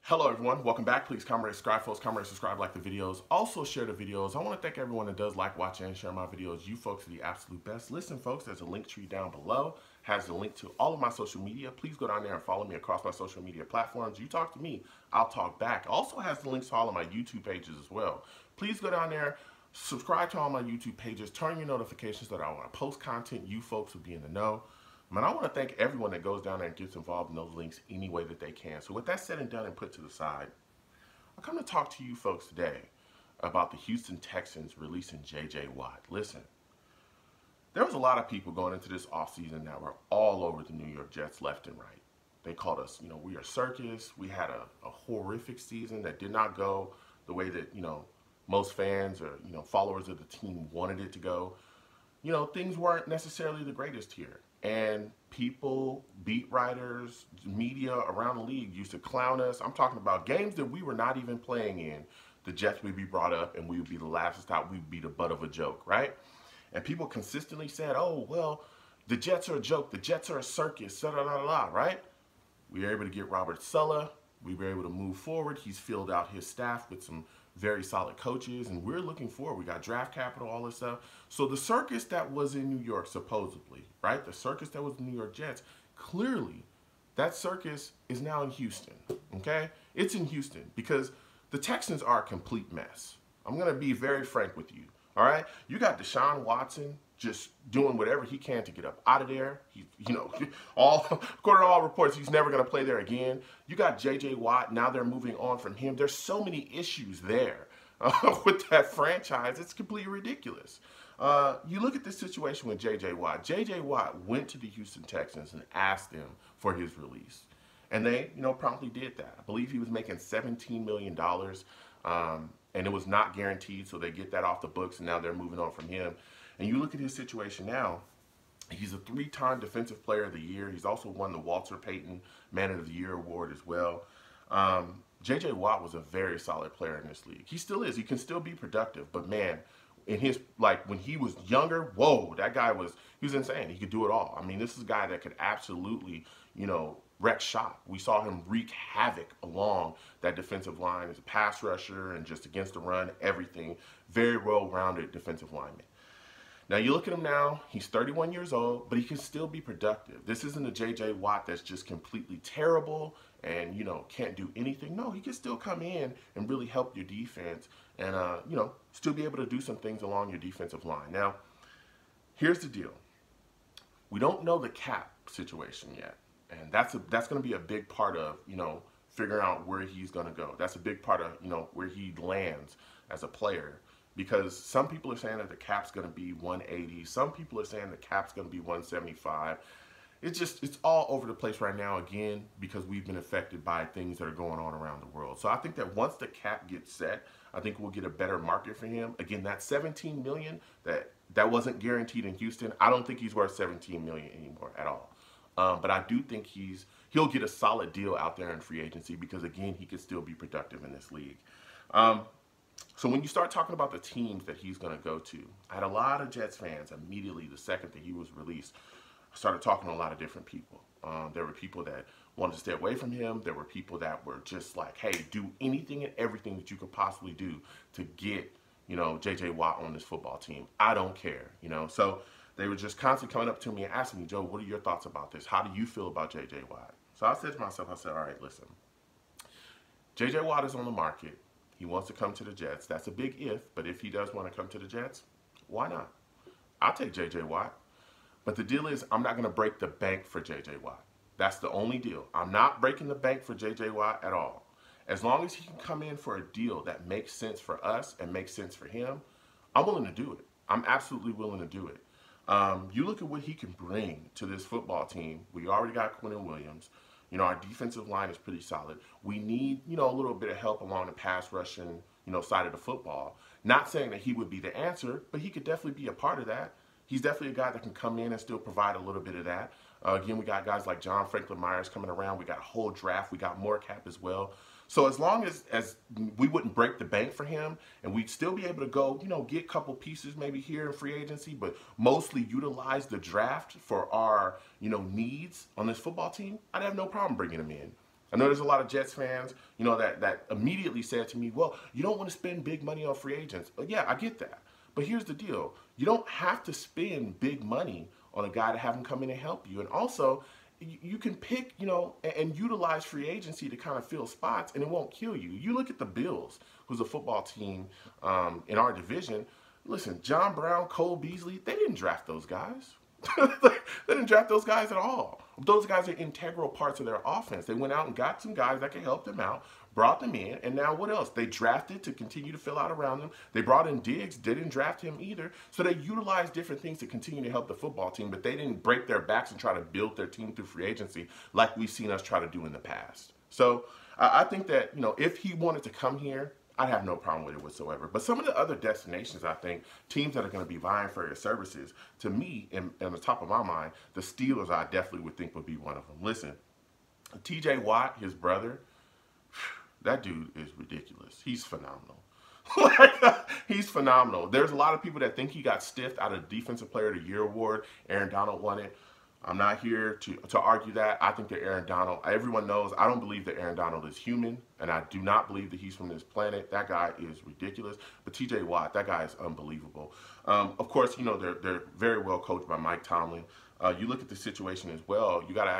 Hello everyone, welcome back. Please comment, subscribe, folks. Comment, subscribe, like the videos. Also share the videos. I want to thank everyone that does like, watch, and share my videos. You folks are the absolute best. Listen, folks, there's a link tree down below. Has the link to all of my social media. Please go down there and follow me across my social media platforms. You talk to me, I'll talk back. Also has the links to all of my YouTube pages as well. Please go down there, subscribe to all my YouTube pages, turn your notifications so that I want to post content. You folks will be in the know. Man, I want to thank everyone that goes down there and gets involved in those links any way that they can. So with that said and done and put to the side, I come to talk to you folks today about the Houston Texans releasing J.J. Watt. Listen, there was a lot of people going into this offseason that were all over the New York Jets left and right. They called us, we are circus. We had a horrific season that did not go the way that, most fans or, followers of the team wanted it to go. Things weren't necessarily the greatest here. And people, beat writers, media around the league used to clown us. I'm talking about games that we were not even playing in. The Jets would be brought up and we would be the laughing stock. We would be the butt of a joke, right? And people consistently said, oh, well, the Jets are a joke. The Jets are a circus, right? We were able to get Robert Saleh. We were able to move forward. He's filled out his staff with some very solid coaches, and we're looking forward. We got draft capital, all this stuff. So the circus that was in New York, supposedly, right? The circus that was the New York Jets, clearly that circus is now in Houston, okay? It's in Houston because the Texans are a complete mess. I'm going to be very frank with you, all right? You got Deshaun Watson just doing whatever he can to get up out of there. According to all reports, he's never going to play there again. You got J.J. Watt. Now they're moving on from him. There's so many issues there with that franchise. It's completely ridiculous. You look at this situation with J.J. Watt. J.J. Watt went to the Houston Texans and asked them for his release. And they, promptly did that. I believe he was making $17 million. And it was not guaranteed, so they get that off the books, and now they're moving on from him. And you look at his situation now, he's a 3-time Defensive Player of the Year. He's also won the Walter Payton Man of the Year award as well. J.J. Watt was a very solid player in this league. He still is. He can still be productive. But, man, in his, when he was younger, whoa, that guy he was insane. He could do it all. I mean, this is a guy that could absolutely, wreck shop. We saw him wreak havoc along that defensive line as a pass rusher and just against the run, everything. Very well-rounded defensive lineman. Now, you look at him now, he's 31 years old, but he can still be productive. This isn't a J.J. Watt that's just completely terrible and, can't do anything. No, he can still come in and really help your defense and, still be able to do some things along your defensive line. Now, here's the deal. We don't know the cap situation yet, and that's going to be a big part of, figuring out where he's going to go. That's a big part of, where he lands as a player. Because some people are saying that the cap's going to be 180. Some people are saying the cap's going to be 175. It's all over the place right now, again, because we've been affected by things that are going on around the world. So I think that once the cap gets set, I think we'll get a better market for him. Again, that $17 million, that wasn't guaranteed in Houston. I don't think he's worth $17 million anymore at all. But I do think he'll get a solid deal out there in free agency because, again, he could still be productive in this league. So when you start talking about the teams that he's going to go to, I had a lot of Jets fans immediately the second that he was released. I started talking to a lot of different people. There were people that wanted to stay away from him. There were people that were just like, hey, do anything and everything that you could possibly do to get, J.J. Watt on this football team. I don't care, So they were just constantly coming up to me and asking me, Joe, what are your thoughts about this? How do you feel about J.J. Watt? So I said to myself, all right, listen. J.J. Watt is on the market. He wants to come to the Jets. That's a big if, but if he does want to come to the Jets, why not? I'll take J.J. Watt. But the deal is I'm not going to break the bank for J.J. Watt. That's the only deal. I'm not breaking the bank for J.J. Watt at all. As long as he can come in for a deal that makes sense for us and makes sense for him, I'm willing to do it. I'm absolutely willing to do it. You look at what he can bring to this football team. We already got Quentin Williams. Our defensive line is pretty solid. We need, a little bit of help along the pass rushing, side of the football. Not saying that he would be the answer, but he could definitely be a part of that. He's definitely a guy that can come in and still provide a little bit of that. Again, we got guys like John Franklin Myers coming around. We got a whole draft. We got more cap as well. So as long as we wouldn't break the bank for him and we'd still be able to go, get a couple pieces maybe here in free agency, but mostly utilize the draft for our, needs on this football team, I'd have no problem bringing him in. I know there's a lot of Jets fans, you know, that immediately said to me, well, you don't want to spend big money on free agents. Yeah, I get that. But here's the deal. You don't have to spend big money on a guy to have him come in and help you. And also, you can pick, you know, and utilize free agency to kind of fill spots, and it won't kill you. You look at the Bills, who's a football team in our division. Listen, John Brown, Cole Beasley, they didn't draft those guys. They didn't draft those guys at all. Those guys are integral parts of their offense. They went out and got some guys that could help them out, brought them in, and now what else? They drafted to continue to fill out around them. They brought in Diggs, didn't draft him either. So they utilized different things to continue to help the football team, but they didn't break their backs and try to build their team through free agency like we've seen us try to do in the past. So I think that, you know, if he wanted to come here, I'd have no problem with it whatsoever. But some of the other destinations, I think, teams that are going to be vying for your services, to me, in the top of my mind, the Steelers, I definitely would think would be one of them. Listen, TJ Watt, his brother, that dude is ridiculous. He's phenomenal. He's phenomenal. There's a lot of people that think he got stiffed out of Defensive Player of the Year award. Aaron Donald won it. I'm not here to argue that. I think that Aaron Donald, everyone knows, I don't believe that Aaron Donald is human, and I do not believe that he's from this planet. That guy is ridiculous. But TJ Watt, that guy is unbelievable. Of course, you know, they're very well coached by Mike Tomlin. You look at the situation as well, you got to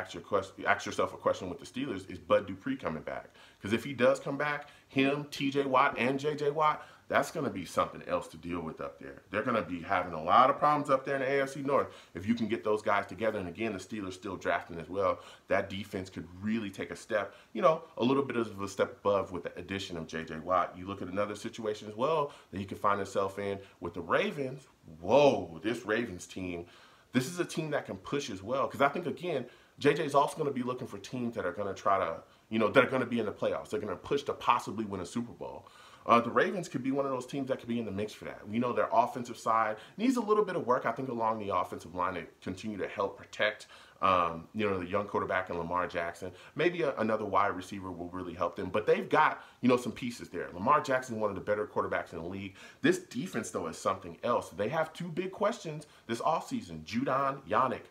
ask yourself a question with the Steelers, is Bud Dupree coming back? Because if he does come back, him, TJ Watt, and JJ Watt, that's going to be something else to deal with up there. They're going to be having a lot of problems up there in the AFC North if you can get those guys together. And again, the Steelers still drafting as well. That defense could really take a step, you know, a little bit of a step above with the addition of JJ Watt. You look at another situation as well that he could find himself in with the Ravens. Whoa, this Ravens team. This is a team that can push as well. Because I think, again, JJ's also going to be looking for teams that are going to try to, you know, that are going to be in the playoffs. They're going to push to possibly win a Super Bowl. The Ravens could be one of those teams that could be in the mix for that. You know, their offensive side needs a little bit of work, I think, along the offensive line to continue to help protect, you know, the young quarterback and Lamar Jackson. Maybe another wide receiver will really help them. But they've got, you know, some pieces there. Lamar Jackson is one of the better quarterbacks in the league. This defense, though, is something else. They have two big questions this offseason, Judon, Yannick.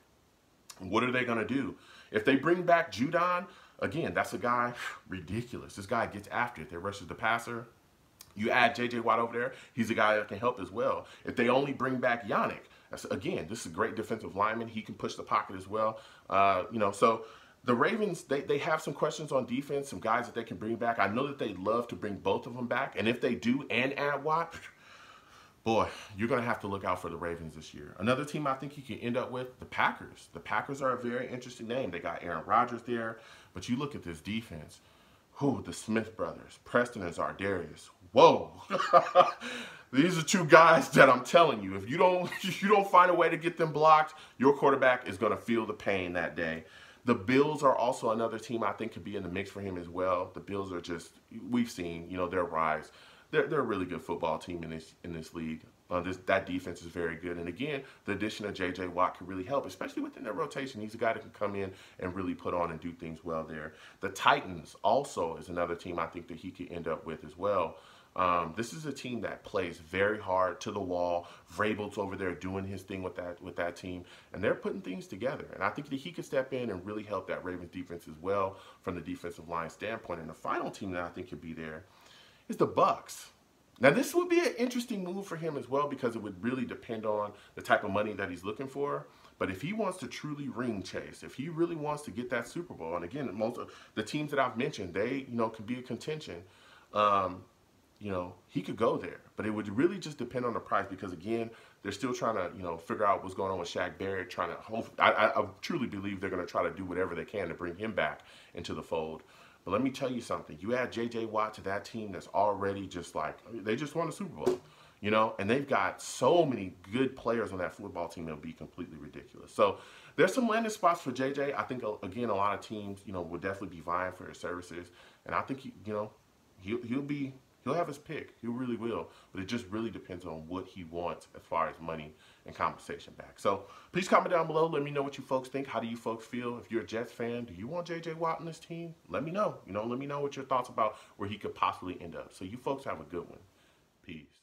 What are they going to do? If they bring back Judon, again, that's a guy, ridiculous. This guy gets after it. They rushes the passer. You add J.J. Watt over there, he's a guy that can help as well. If they only bring back Yannick, again, this is a great defensive lineman. He can push the pocket as well. You know, so the Ravens, they have some questions on defense, some guys that they can bring back. I know that they'd love to bring both of them back. And if they do and add Watt, boy, you're going to have to look out for the Ravens this year. Another team I think you can end up with, the Packers. The Packers are a very interesting name. They got Aaron Rodgers there. But you look at this defense. The Smith brothers, Preston and Zardarius. Whoa. These are two guys that I'm telling you, if you don't find a way to get them blocked, your quarterback is going to feel the pain that day. The Bills are also another team I think could be in the mix for him as well. The Bills are just, we've seen, you know, their rise. They're a really good football team in this league. That defense is very good. And again, the addition of J.J. Watt could really help, especially within their rotation. He's a guy that can come in and really put on and do things well there. The Titans also is another team I think that he could end up with as well. This is a team that plays very hard to the wall. Vrabel's over there doing his thing with that team, and they're putting things together. And I think that he could step in and really help that Ravens defense as well from the defensive line standpoint. And the final team that I think could be there is the Bucs. Now, this would be an interesting move for him as well because it would really depend on the type of money that he's looking for. But if he wants to truly ring chase, if he really wants to get that Super Bowl, and again, most of the teams that I've mentioned, they, you know, could be a contention. You know, he could go there, but it would really just depend on the price because, again, they're still trying to, you know, figure out what's going on with Shaq Barrett, trying to I truly believe they're going to try to do whatever they can to bring him back into the fold. But let me tell you something. You add J.J. Watt to that team that's already just like, they just won a Super Bowl, you know, and they've got so many good players on that football team that would be completely ridiculous. So there's some landing spots for J.J. I think, again, a lot of teams, you know, will definitely be vying for his services. And I think, you know, he'll have his pick. He really will. But it just really depends on what he wants as far as money and compensation back. So please comment down below. Let me know what you folks think. How do you folks feel? If you're a Jets fan, do you want J.J. Watt on this team? Let me know. You know, let me know what your thoughts about where he could possibly end up. So you folks have a good one. Peace.